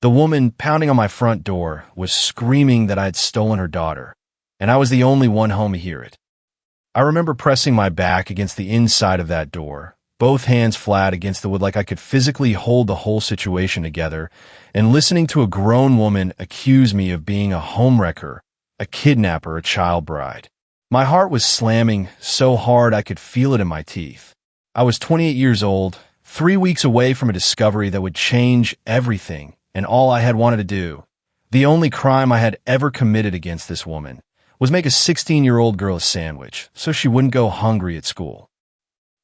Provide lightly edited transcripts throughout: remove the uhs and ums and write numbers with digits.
The woman pounding on my front door was screaming that I had stolen her daughter, and I was the only one home to hear it. I remember pressing my back against the inside of that door, both hands flat against the wood like I could physically hold the whole situation together, and listening to a grown woman accuse me of being a homewrecker, a kidnapper, a child bride. My heart was slamming so hard I could feel it in my teeth. I was 28 years old, 3 weeks away from a discovery that would change everything, and all I had wanted to do, the only crime I had ever committed against this woman, was make a 16-year-old girl a sandwich so she wouldn't go hungry at school.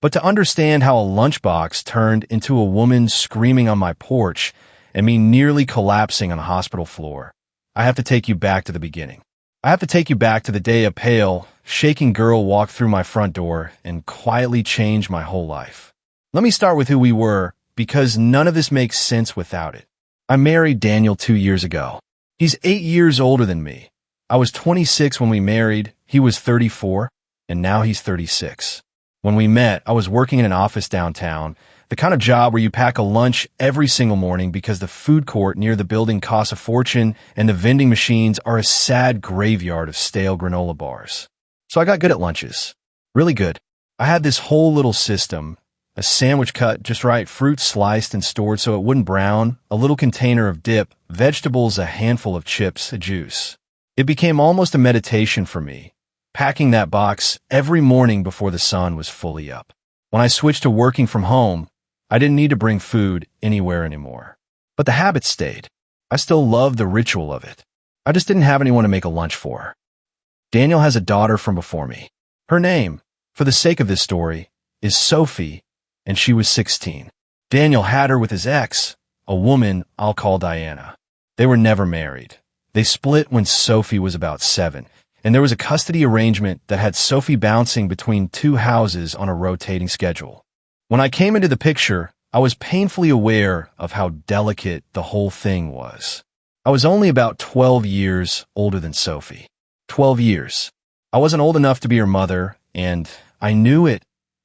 But to understand how a lunchbox turned into a woman screaming on my porch and me nearly collapsing on the hospital floor, I have to take you back to the beginning. I have to take you back to the day a pale, shaking girl walked through my front door and quietly changed my whole life. Let me start with who we were, because none of this makes sense without it. I married Daniel 2 years ago. He's 8 years older than me. I was 26 when we married, he was 34, and now he's 36. When we met, I was working in an office downtown, the kind of job where you pack a lunch every single morning because the food court near the building costs a fortune and the vending machines are a sad graveyard of stale granola bars. So I got good at lunches. Really good. I had this whole little system, a sandwich cut just right, fruit sliced and stored so it wouldn't brown, a little container of dip, vegetables, a handful of chips, a juice. It became almost a meditation for me, packing that box every morning before the sun was fully up. When I switched to working from home, I didn't need to bring food anywhere anymore. But the habit stayed. I still loved the ritual of it. I just didn't have anyone to make a lunch for. Daniel has a daughter from before me. Her name, for the sake of this story, is Sophie, and she was 16. Daniel had her with his ex, a woman I'll call Diana. They were never married. They split when Sophie was about 7, and there was a custody arrangement that had Sophie bouncing between 2 houses on a rotating schedule. When I came into the picture, I was painfully aware of how delicate the whole thing was. I was only about 12 years older than Sophie. 12 years. I wasn't old enough to be her mother, and I knew it,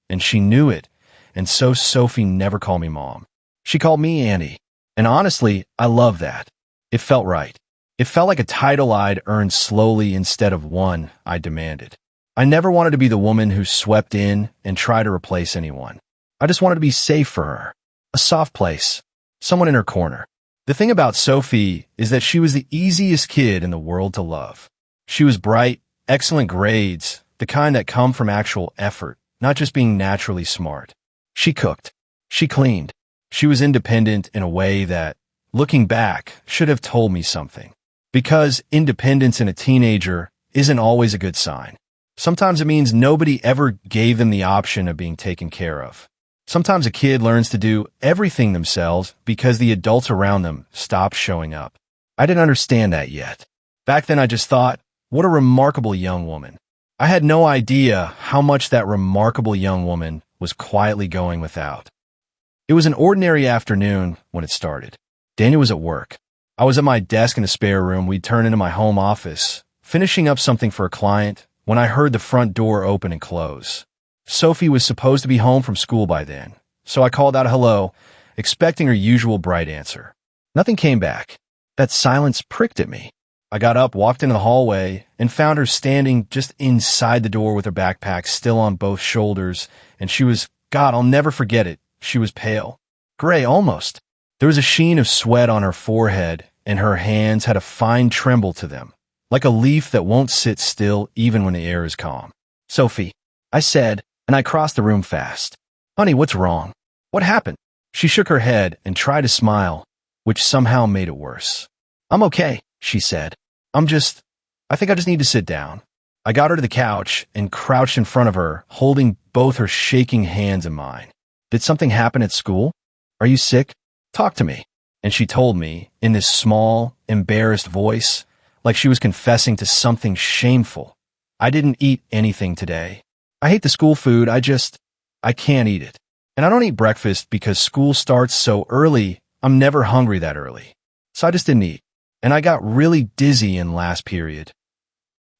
and she knew it, and so Sophie never called me Mom. She called me Annie, and honestly, I love that. It felt right. It felt like a title I'd earned slowly instead of one I demanded. I never wanted to be the woman who swept in and tried to replace anyone. I just wanted to be safe for her. A soft place. Someone in her corner. The thing about Sophie is that she was the easiest kid in the world to love. She was bright, excellent grades, the kind that come from actual effort, not just being naturally smart. She cooked. She cleaned. She was independent in a way that, looking back, should have told me something. Because independence in a teenager isn't always a good sign. Sometimes it means nobody ever gave them the option of being taken care of. Sometimes a kid learns to do everything themselves because the adults around them stop showing up. I didn't understand that yet. Back then I just thought, what a remarkable young woman. I had no idea how much that remarkable young woman was quietly going without. It was an ordinary afternoon when it started. Daniel was at work. I was at my desk in the spare room we'd turned into my home office, finishing up something for a client, when I heard the front door open and close. Sophie was supposed to be home from school by then, so I called out hello, expecting her usual bright answer. Nothing came back. That silence pricked at me. I got up, walked into the hallway, and found her standing just inside the door with her backpack still on both shoulders, and she was, God, I'll never forget it, she was pale. Gray, almost. There was a sheen of sweat on her forehead, and her hands had a fine tremble to them, like a leaf that won't sit still even when the air is calm. Sophie, I said, and I crossed the room fast. Honey, what's wrong? What happened? She shook her head and tried to smile, which somehow made it worse. I'm okay, she said. I think I just need to sit down. I got her to the couch and crouched in front of her, holding both her shaking hands in mine. Did something happen at school? Are you sick? Talk to me. And she told me, in this small, embarrassed voice, like she was confessing to something shameful. I didn't eat anything today. I hate the school food, I can't eat it. And I don't eat breakfast because school starts so early, I'm never hungry that early. So I just didn't eat. And I got really dizzy in last period.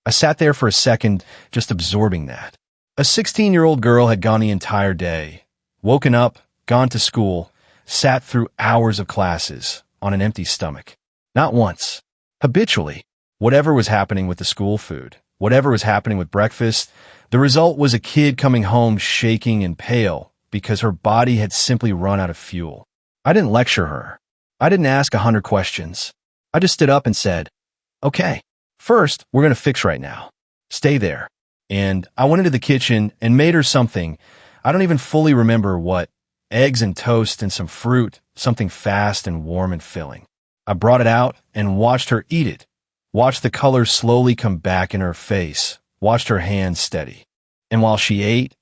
I sat there for a second, just absorbing that. A 16-year-old girl had gone the entire day, woken up, gone to school, sat through hours of classes, on an empty stomach. Not once. Habitually. Whatever was happening with the school food, whatever was happening with breakfast, the result was a kid coming home shaking and pale because her body had simply run out of fuel. I didn't lecture her. I didn't ask 100 questions. I just stood up and said, "Okay, first, we're going to fix right now. Stay there." And I went into the kitchen and made her something. I don't even fully remember what. Eggs and toast and some fruit, something fast and warm and filling. I brought it out and watched her eat it. Watched the color slowly come back in her face. Watched her hands steady. And while she ate,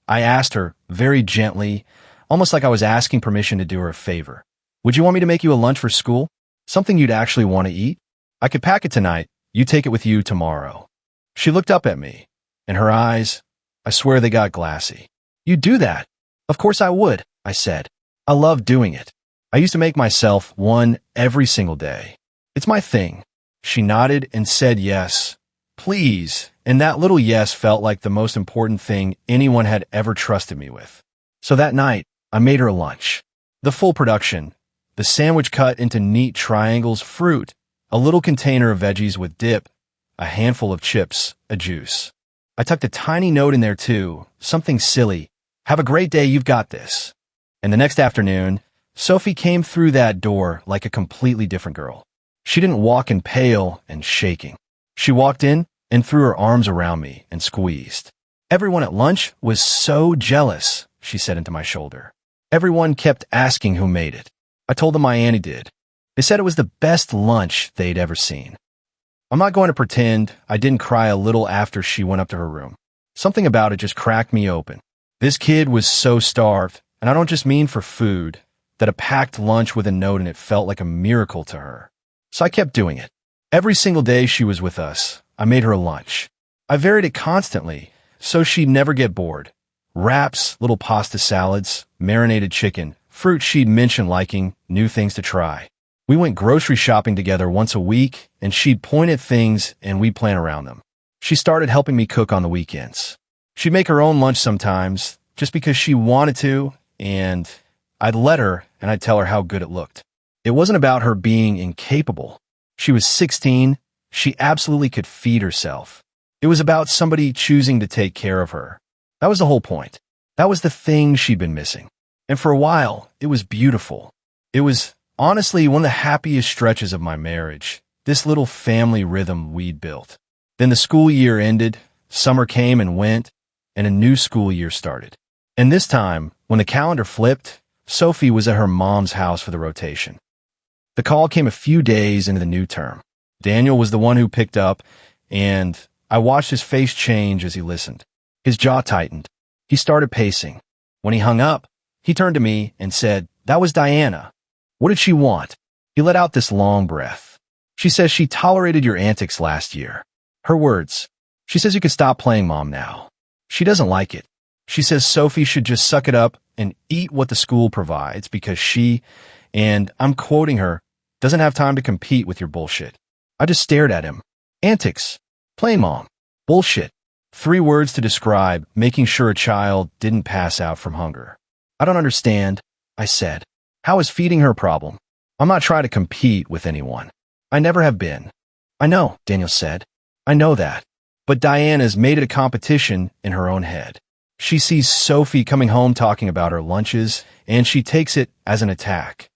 I asked her, very gently, almost like I was asking permission to do her a favor, "Would you want me to make you a lunch for school? Something you'd actually want to eat? I could pack it tonight. You take it with you tomorrow." She looked up at me, and her eyes, I swear they got glassy. "You'd do that?" "Of course I would," I said. "I love doing it. I used to make myself one every single day. It's my thing." She nodded and said yes. "Please." And that little yes felt like the most important thing anyone had ever trusted me with. So that night, I made her lunch. The full production. The sandwich cut into neat triangles, fruit, a little container of veggies with dip, a handful of chips, a juice. I tucked a tiny note in there too, something silly. "Have a great day, you've got this." And the next afternoon, Sophie came through that door like a completely different girl. She didn't walk in pale and shaking. She walked in and threw her arms around me and squeezed. "Everyone at lunch was so jealous," she said into my shoulder. "Everyone kept asking who made it. I told them my auntie did. They said it was the best lunch they'd ever seen." I'm not going to pretend I didn't cry a little after she went up to her room. Something about it just cracked me open. This kid was so starved, and I don't just mean for food, that a packed lunch with a note in it felt like a miracle to her. So I kept doing it. Every single day she was with us, I made her a lunch. I varied it constantly, so she'd never get bored. Wraps, little pasta salads, marinated chicken, fruit she'd mention liking, new things to try. We went grocery shopping together once a week, and she'd point at things and we'd plan around them. She started helping me cook on the weekends. She'd make her own lunch sometimes, just because she wanted to, and I'd let her and I'd tell her how good it looked. It wasn't about her being incapable. She was 16. She absolutely could feed herself. It was about somebody choosing to take care of her. That was the whole point. That was the thing she'd been missing. And for a while, it was beautiful. It was honestly one of the happiest stretches of my marriage, this little family rhythm we'd built. Then the school year ended, summer came and went, and a new school year started. And this time, when the calendar flipped, Sophie was at her mom's house for the rotation. The call came a few days into the new term. Daniel was the one who picked up, and I watched his face change as he listened. His jaw tightened. He started pacing. When he hung up, he turned to me and said, "That was Diana. What did she want?" He let out this long breath. "She says she tolerated your antics last year." Her words. "She says you could stop playing mom now. She doesn't like it. She says Sophie should just suck it up and eat what the school provides because she, and I'm quoting her, doesn't have time to compete with your bullshit." I just stared at him. Antics. Playing mom. Bullshit. 3 words to describe making sure a child didn't pass out from hunger. "I don't understand," I said. "How is feeding her a problem? I'm not trying to compete with anyone. I never have been." "I know," Daniel said. "I know that. But Diana's made it a competition in her own head. She sees Sophie coming home talking about her lunches, and she takes it as an attack.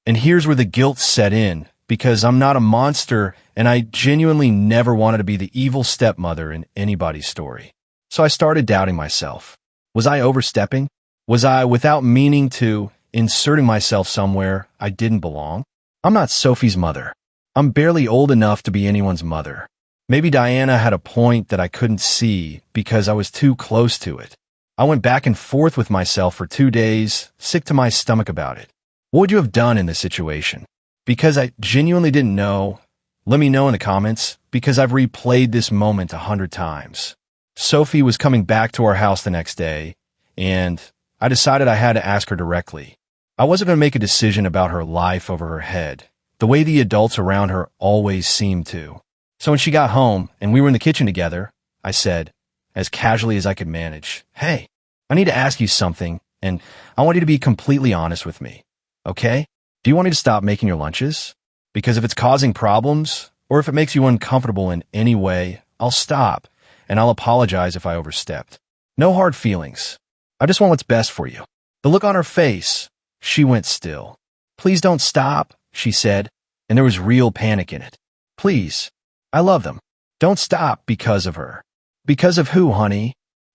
And here's where the guilt set in, because I'm not a monster, and I genuinely never wanted to be the evil stepmother in anybody's story. So I started doubting myself. Was I overstepping? Was I, without meaning to, inserting myself somewhere I didn't belong? I'm not Sophie's mother. I'm barely old enough to be anyone's mother. Maybe Diana had a point that I couldn't see because I was too close to it. I went back and forth with myself for 2 days, sick to my stomach about it. What would you have done in this situation? Because I genuinely didn't know. Let me know in the comments, because I've replayed this moment 100 times. Sophie was coming back to our house the next day, and I decided I had to ask her directly. I wasn't going to make a decision about her life over her head, the way the adults around her always seemed to. So when she got home and we were in the kitchen together, I said, as casually as I could manage, "Hey, I need to ask you something, and I want you to be completely honest with me, okay?" Do you want me to stop making your lunches? Because if it's causing problems, or if it makes you uncomfortable in any way, I'll stop, and I'll apologize if I overstepped. No hard feelings. I just want what's best for you." The look on her face, she went still. "Please don't stop," she said, and there was real panic in it. "Please. I love them. Don't stop because of her." "Because of who, honey?"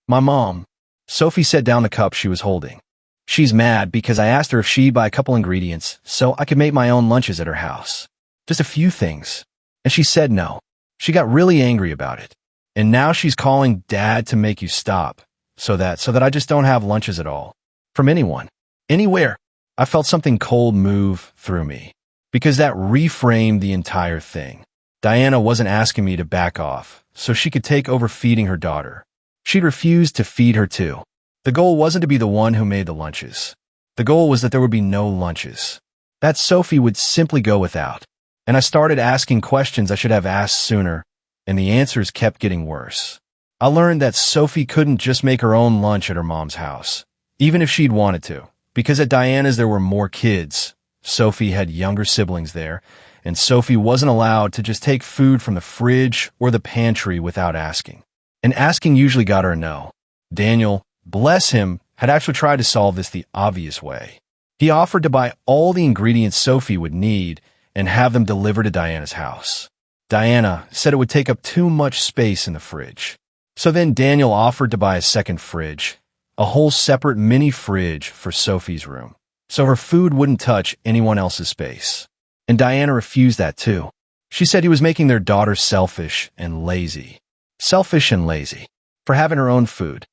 "My mom." Sophie set down the cup she was holding. "She's mad because I asked her if she'd buy a couple ingredients so I could make my own lunches at her house. Just a few things. And she said no. She got really angry about it. And now she's calling Dad to make you stop so that I just don't have lunches at all. From anyone. Anywhere." I felt something cold move through me because that reframed the entire thing. Diana wasn't asking me to back off so she could take over feeding her daughter. She'd refused to feed her too. The goal wasn't to be the one who made the lunches. The goal was that there would be no lunches. That Sophie would simply go without. And I started asking questions I should have asked sooner, and the answers kept getting worse. I learned that Sophie couldn't just make her own lunch at her mom's house, even if she'd wanted to, because at Diana's there were more kids. Sophie had younger siblings there, and Sophie wasn't allowed to just take food from the fridge or the pantry without asking. And asking usually got her a no. Daniel, bless him, had actually tried to solve this the obvious way. He offered to buy all the ingredients Sophie would need and have them delivered to Diana's house. Diana said it would take up too much space in the fridge. So then Daniel offered to buy a second fridge, a whole separate mini fridge for Sophie's room, so her food wouldn't touch anyone else's space. And Diana refused that too. She said he was making their daughter selfish and lazy. Selfish and lazy. For having her own food.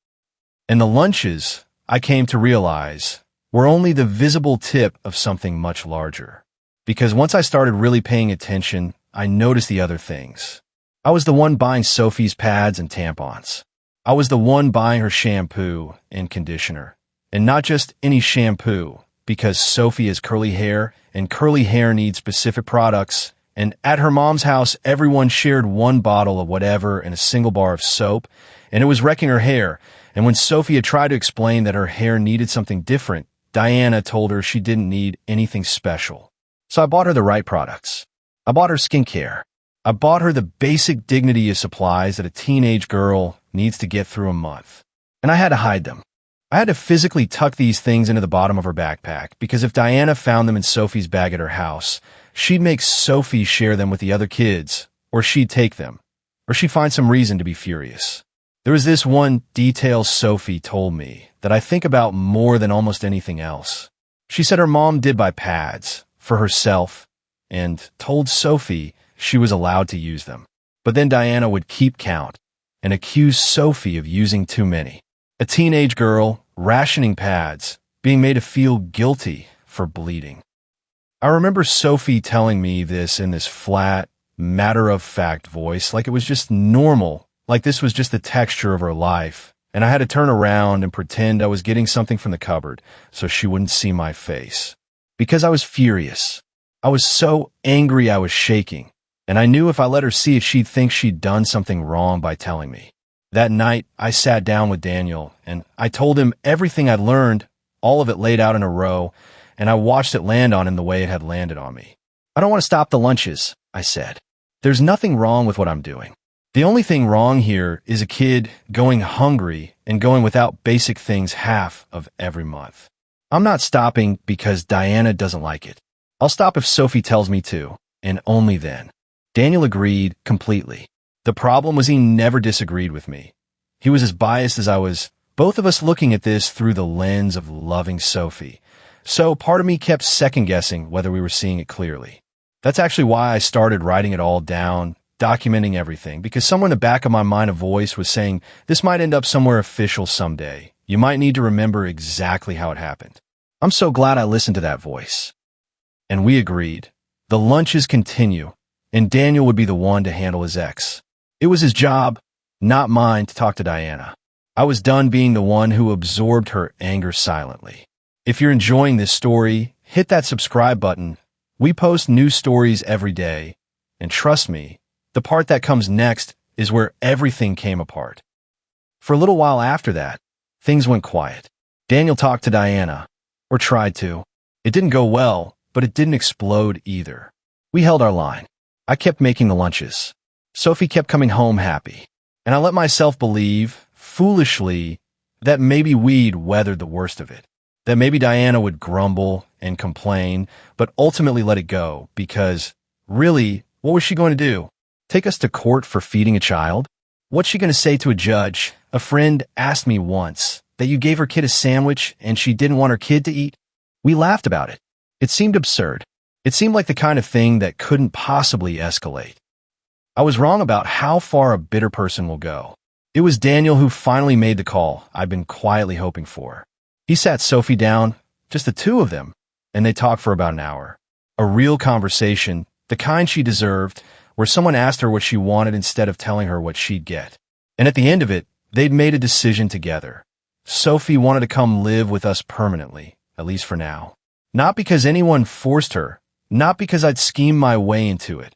And the lunches, I came to realize, were only the visible tip of something much larger. Because once I started really paying attention, I noticed the other things. I was the one buying Sophie's pads and tampons. I was the one buying her shampoo and conditioner. And not just any shampoo, because Sophie has curly hair, and curly hair needs specific products. And at her mom's house, everyone shared one bottle of whatever and a single bar of soap, and it was wrecking her hair. And when Sophie had tried to explain that her hair needed something different, Diana told her she didn't need anything special. So I bought her the right products. I bought her skincare. I bought her the basic dignity of supplies that a teenage girl needs to get through a month. And I had to hide them. I had to physically tuck these things into the bottom of her backpack, because if Diana found them in Sophie's bag at her house, she'd make Sophie share them with the other kids, or she'd take them, or she'd find some reason to be furious. There was this one detail Sophie told me that I think about more than almost anything else. She said her mom did buy pads for herself and told Sophie she was allowed to use them. But then Diana would keep count and accuse Sophie of using too many. A teenage girl rationing pads, being made to feel guilty for bleeding. I remember Sophie telling me this in this flat, matter-of-fact voice, like it was just normal, like this was just the texture of her life, and I had to turn around and pretend I was getting something from the cupboard so she wouldn't see my face. Because I was furious. I was so angry I was shaking, and I knew if I let her see it, she'd think she'd done something wrong by telling me. That night, I sat down with Daniel, and I told him everything I'd learned, all of it laid out in a row, and I watched it land on him the way it had landed on me. "I don't want to stop the lunches," I said. "There's nothing wrong with what I'm doing. The only thing wrong here is a kid going hungry and going without basic things half of every month. I'm not stopping because Diana doesn't like it. I'll stop if Sophie tells me to, and only then." Daniel agreed completely. The problem was he never disagreed with me. He was as biased as I was, both of us looking at this through the lens of loving Sophie. So part of me kept second-guessing whether we were seeing it clearly. That's actually why I started writing it all down, documenting everything, because somewhere in the back of my mind a voice was saying, this might end up somewhere official someday. You might need to remember exactly how it happened. I'm so glad I listened to that voice. And we agreed. The lunches continue, and Daniel would be the one to handle his ex. It was his job, not mine, to talk to Diana. I was done being the one who absorbed her anger silently. If you're enjoying this story, hit that subscribe button. We post new stories every day, and trust me, the part that comes next is where everything came apart. For a little while after that, things went quiet. Daniel talked to Diana, or tried to. It didn't go well, but it didn't explode either. We held our line. I kept making the lunches. Sophie kept coming home happy. And I let myself believe, foolishly, that maybe we'd weathered the worst of it. That maybe Diana would grumble and complain, but ultimately let it go, because, really, what was she going to do? Take us to court for feeding a child? What's she going to say to a judge? A friend asked me once that you gave her kid a sandwich and she didn't want her kid to eat. We laughed about it. It seemed absurd. It seemed like the kind of thing that couldn't possibly escalate. I was wrong about how far a bitter person will go. It was Daniel who finally made the call I'd been quietly hoping for. He sat Sophie down, just the two of them, and they talked for about an hour. A real conversation, the kind she deserved, where someone asked her what she wanted instead of telling her what she'd get. And at the end of it, they'd made a decision together. Sophie wanted to come live with us permanently, at least for now. Not because anyone forced her, not because I'd schemed my way into it.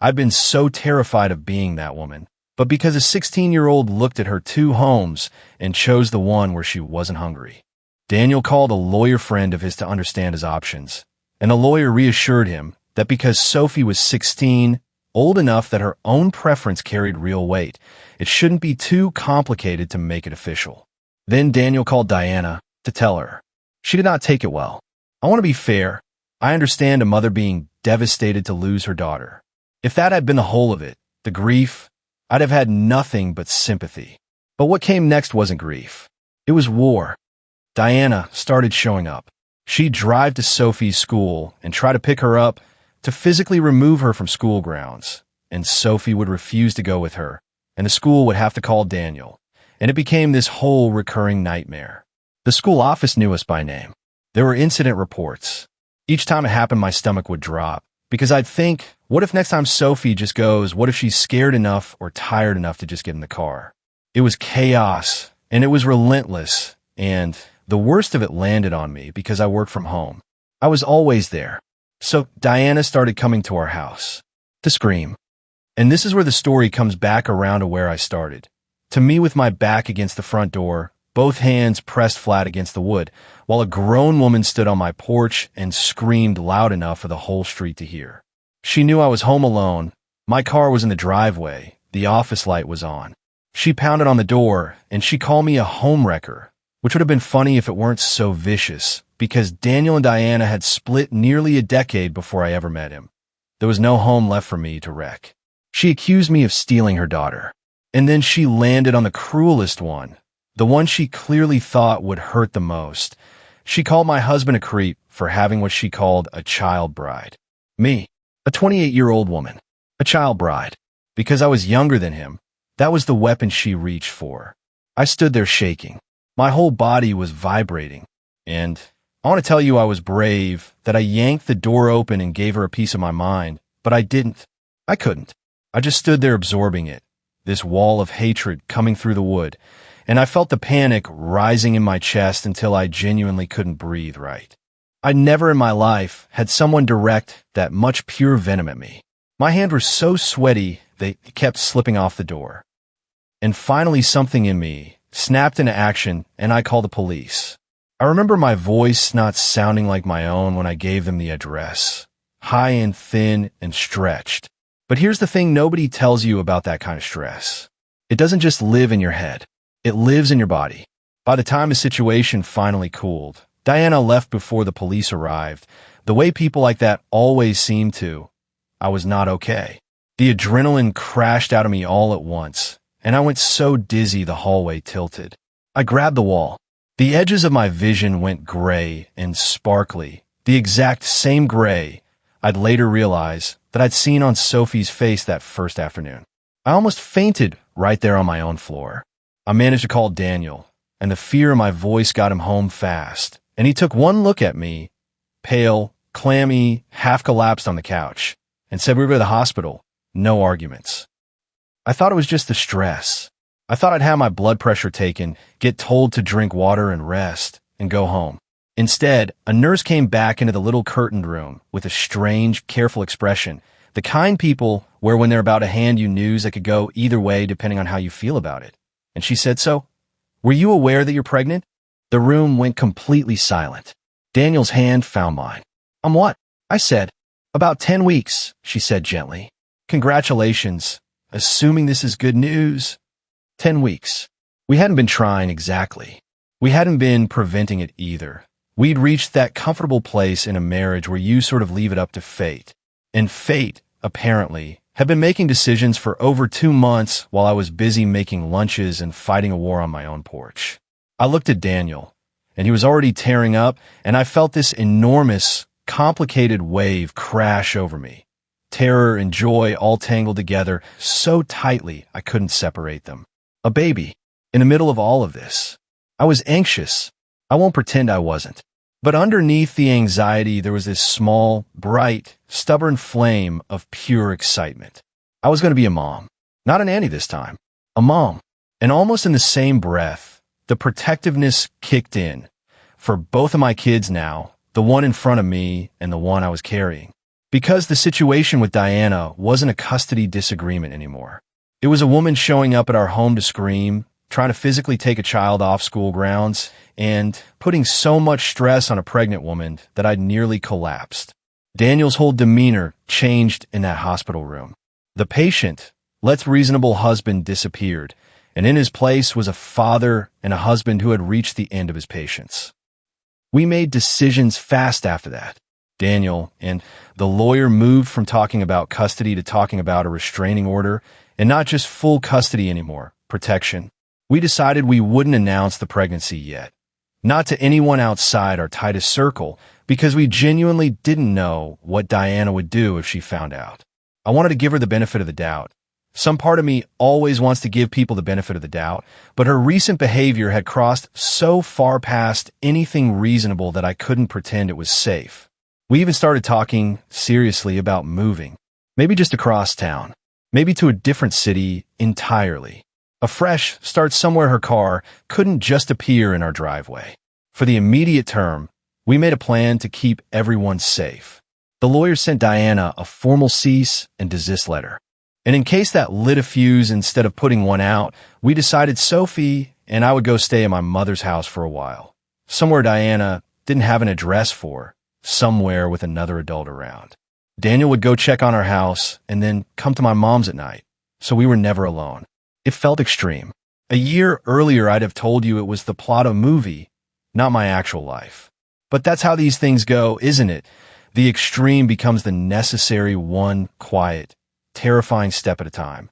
I'd been so terrified of being that woman, but because a 16-year-old looked at her two homes and chose the one where she wasn't hungry. Daniel called a lawyer friend of his to understand his options, and the lawyer reassured him that because Sophie was 16, old enough that her own preference carried real weight, it shouldn't be too complicated to make it official. Then Daniel called Diana to tell her. She did not take it well. I want to be fair. I understand a mother being devastated to lose her daughter. If that had been the whole of it, the grief, I'd have had nothing but sympathy. But what came next wasn't grief. It was war. Diana started showing up. She'd drive to Sophie's school and try to pick her up, to physically remove her from school grounds. And Sophie would refuse to go with her, and the school would have to call Daniel. And it became this whole recurring nightmare. The school office knew us by name. There were incident reports. Each time it happened, my stomach would drop, because I'd think, what if next time Sophie just goes, what if she's scared enough or tired enough to just get in the car? It was chaos, and it was relentless, and the worst of it landed on me because I worked from home. I was always there. So Diana started coming to our house to scream. And this is where the story comes back around to where I started. To me with my back against the front door, both hands pressed flat against the wood, while a grown woman stood on my porch and screamed loud enough for the whole street to hear. She knew I was home alone. My car was in the driveway. The office light was on. She pounded on the door, and she called me a homewrecker, which would have been funny if it weren't so vicious, because Daniel and Diana had split nearly a decade before I ever met him. There was no home left for me to wreck. She accused me of stealing her daughter. And then she landed on the cruelest one, the one she clearly thought would hurt the most. She called my husband a creep for having what she called a child bride. Me, a 28-year-old woman, a child bride. Because I was younger than him, that was the weapon she reached for. I stood there shaking. My whole body was vibrating. And I want to tell you I was brave, that I yanked the door open and gave her a piece of my mind, but I didn't. I couldn't. I just stood there absorbing it, this wall of hatred coming through the wood, and I felt the panic rising in my chest until I genuinely couldn't breathe right. I never in my life had someone direct that much pure venom at me. My hands were so sweaty they kept slipping off the door. And finally something in me snapped into action, and I called the police. I remember my voice not sounding like my own when I gave them the address, high and thin and stretched. But here's the thing nobody tells you about that kind of stress. It doesn't just live in your head. It lives in your body. By the time the situation finally cooled, Diana left before the police arrived. The way people like that always seem to, I was not okay. The adrenaline crashed out of me all at once, and I went so dizzy the hallway tilted. I grabbed the wall. The edges of my vision went gray and sparkly, the exact same gray I'd later realize that I'd seen on Sophie's face that first afternoon. I almost fainted right there on my own floor. I managed to call Daniel, and the fear in my voice got him home fast, and he took one look at me, pale, clammy, half-collapsed on the couch, and said we were at the hospital. No arguments. I thought it was just the stress. I thought I'd have my blood pressure taken, get told to drink water and rest, and go home. Instead, a nurse came back into the little curtained room with a strange, careful expression, the kind people where when they're about to hand you news that could go either way depending on how you feel about it. And she said, "So, were you aware that you're pregnant?" The room went completely silent. Daniel's hand found mine. "I'm what?" I said. About 10 weeks, she said gently. Congratulations. Assuming this is good news. 10 weeks. We hadn't been trying exactly. We hadn't been preventing it either. We'd reached that comfortable place in a marriage where you sort of leave it up to fate. And fate, apparently, had been making decisions for over 2 months while I was busy making lunches and fighting a war on my own porch. I looked at Daniel, and he was already tearing up, and I felt this enormous, complicated wave crash over me. Terror and joy all tangled together so tightly I couldn't separate them. A baby, in the middle of all of this. I was anxious. I won't pretend I wasn't. But underneath the anxiety, there was this small, bright, stubborn flame of pure excitement. I was going to be a mom. Not a nanny this time. A mom. And almost in the same breath, the protectiveness kicked in. For both of my kids now, the one in front of me and the one I was carrying. Because the situation with Diana wasn't a custody disagreement anymore. It was a woman showing up at our home to scream, trying to physically take a child off school grounds, and putting so much stress on a pregnant woman that I'd nearly collapsed. Daniel's whole demeanor changed in that hospital room. The patient, let's reasonable husband disappeared, and in his place was a father and a husband who had reached the end of his patience. We made decisions fast after that. Daniel and the lawyer moved from talking about custody to talking about a restraining order, and not just full custody anymore, protection. We decided we wouldn't announce the pregnancy yet. Not to anyone outside our tightest circle, because we genuinely didn't know what Diana would do if she found out. I wanted to give her the benefit of the doubt. Some part of me always wants to give people the benefit of the doubt, but her recent behavior had crossed so far past anything reasonable that I couldn't pretend it was safe. We even started talking seriously about moving. Maybe just across town. Maybe to a different city entirely. A fresh start somewhere her car couldn't just appear in our driveway. For the immediate term, we made a plan to keep everyone safe. The lawyer sent Diana a formal cease and desist letter. And in case that lit a fuse instead of putting one out, we decided Sophie and I would go stay at my mother's house for a while. Somewhere Diana didn't have an address for, somewhere with another adult around. Daniel would go check on our house and then come to my mom's at night, so we were never alone. It felt extreme. A year earlier, I'd have told you it was the plot of a movie, not my actual life. But that's how these things go, isn't it? The extreme becomes the necessary one quiet, terrifying step at a time.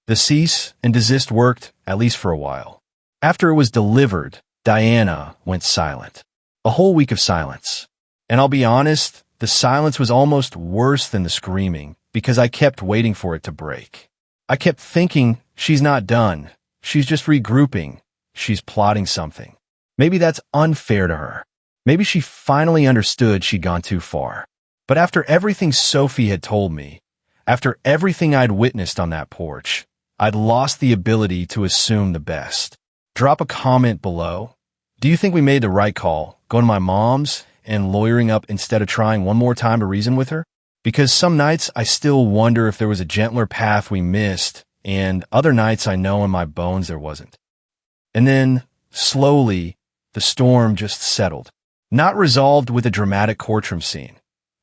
The cease and desist worked, at least for a while. After it was delivered, Diana went silent. A whole week of silence. And I'll be honest, the silence was almost worse than the screaming because I kept waiting for it to break. I kept thinking, she's not done. She's just regrouping. She's plotting something. Maybe that's unfair to her. Maybe she finally understood she'd gone too far. But after everything Sophie had told me, after everything I'd witnessed on that porch, I'd lost the ability to assume the best. Drop a comment below. Do you think we made the right call, going to my mom's and lawyering up instead of trying one more time to reason with her? Because some nights I still wonder if there was a gentler path we missed, and other nights I know in my bones there wasn't. And then, slowly, the storm just settled. Not resolved with a dramatic courtroom scene.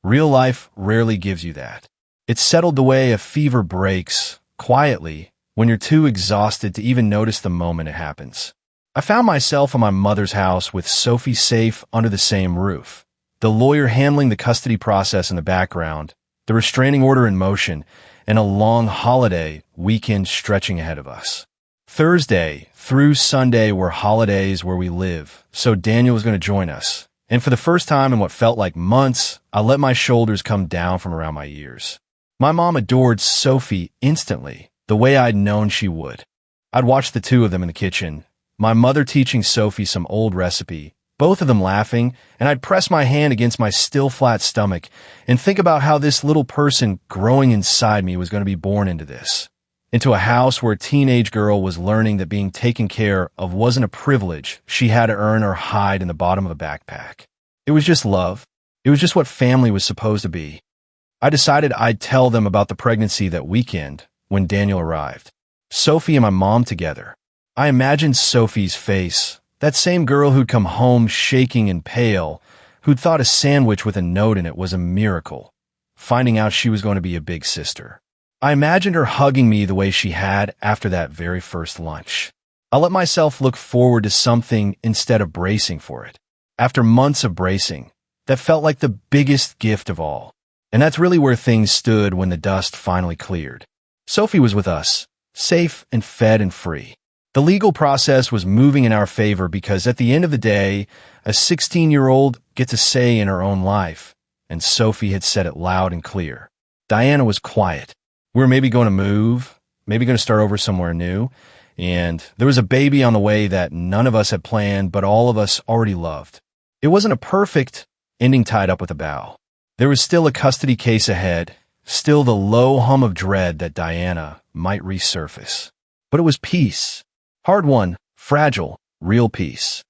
Real life rarely gives you that. It settled the way a fever breaks, quietly, when you're too exhausted to even notice the moment it happens. I found myself in my mother's house with Sophie safe under the same roof. The lawyer handling the custody process in the background, the restraining order in motion, and a long holiday weekend stretching ahead of us. Thursday through Sunday were holidays where we live, so Daniel was going to join us. And for the first time in what felt like months, I let my shoulders come down from around my ears. My mom adored Sophie instantly, the way I'd known she would. I'd watch the two of them in the kitchen, my mother teaching Sophie some old recipe, both of them laughing, and I'd press my hand against my still flat stomach and think about how this little person growing inside me was going to be born into this. Into a house where a teenage girl was learning that being taken care of wasn't a privilege she had to earn or hide in the bottom of a backpack. It was just love. It was just what family was supposed to be. I decided I'd tell them about the pregnancy that weekend when Daniel arrived. Sophie and my mom together. I imagined Sophie's face, that same girl who'd come home shaking and pale, who'd thought a sandwich with a note in it was a miracle, finding out she was going to be a big sister. I imagined her hugging me the way she had after that very first lunch. I let myself look forward to something instead of bracing for it. After months of bracing, that felt like the biggest gift of all. And that's really where things stood when the dust finally cleared. Sophie was with us, safe and fed and free. The legal process was moving in our favor because at the end of the day, a 16-year-old gets a say in her own life, and Sophie had said it loud and clear. Diana was quiet. We were maybe going to move, maybe going to start over somewhere new, and there was a baby on the way that none of us had planned, but all of us already loved. It wasn't a perfect ending tied up with a bow. There was still a custody case ahead, still the low hum of dread that Diana might resurface. But it was peace. Hard won, fragile, real peace.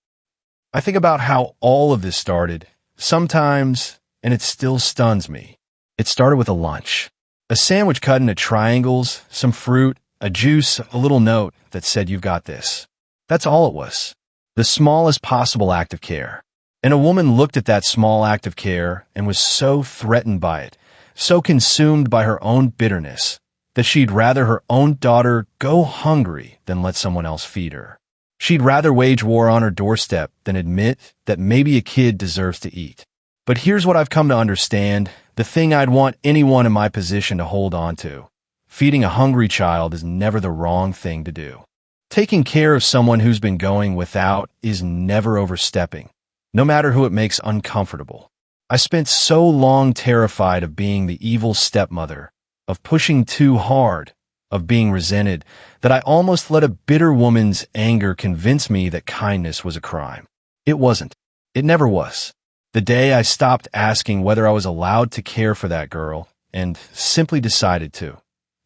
I think about how all of this started, sometimes, and it still stuns me. It started with a lunch. A sandwich cut into triangles, some fruit, a juice, a little note that said, "You've got this." That's all it was. The smallest possible act of care. And a woman looked at that small act of care and was so threatened by it, so consumed by her own bitterness, that she'd rather her own daughter go hungry than let someone else feed her. She'd rather wage war on her doorstep than admit that maybe a kid deserves to eat. But here's what I've come to understand, the thing I'd want anyone in my position to hold on to. Feeding a hungry child is never the wrong thing to do. Taking care of someone who's been going without is never overstepping, no matter who it makes uncomfortable. I spent so long terrified of being the evil stepmother, of pushing too hard, of being resented, that I almost let a bitter woman's anger convince me that kindness was a crime. It wasn't. It never was. The day I stopped asking whether I was allowed to care for that girl and simply decided to,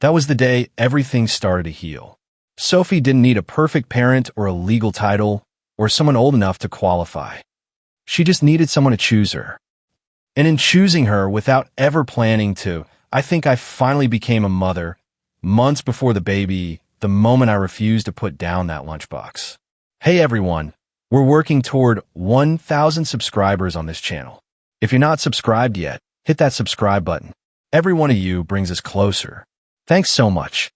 that was the day everything started to heal. Sophie didn't need a perfect parent or a legal title or someone old enough to qualify. She just needed someone to choose her. And in choosing her without ever planning to, I think I finally became a mother, months before the baby, the moment I refused to put down that lunchbox. Hey everyone, we're working toward 1,000 subscribers on this channel. If you're not subscribed yet, hit that subscribe button. Every one of you brings us closer. Thanks so much.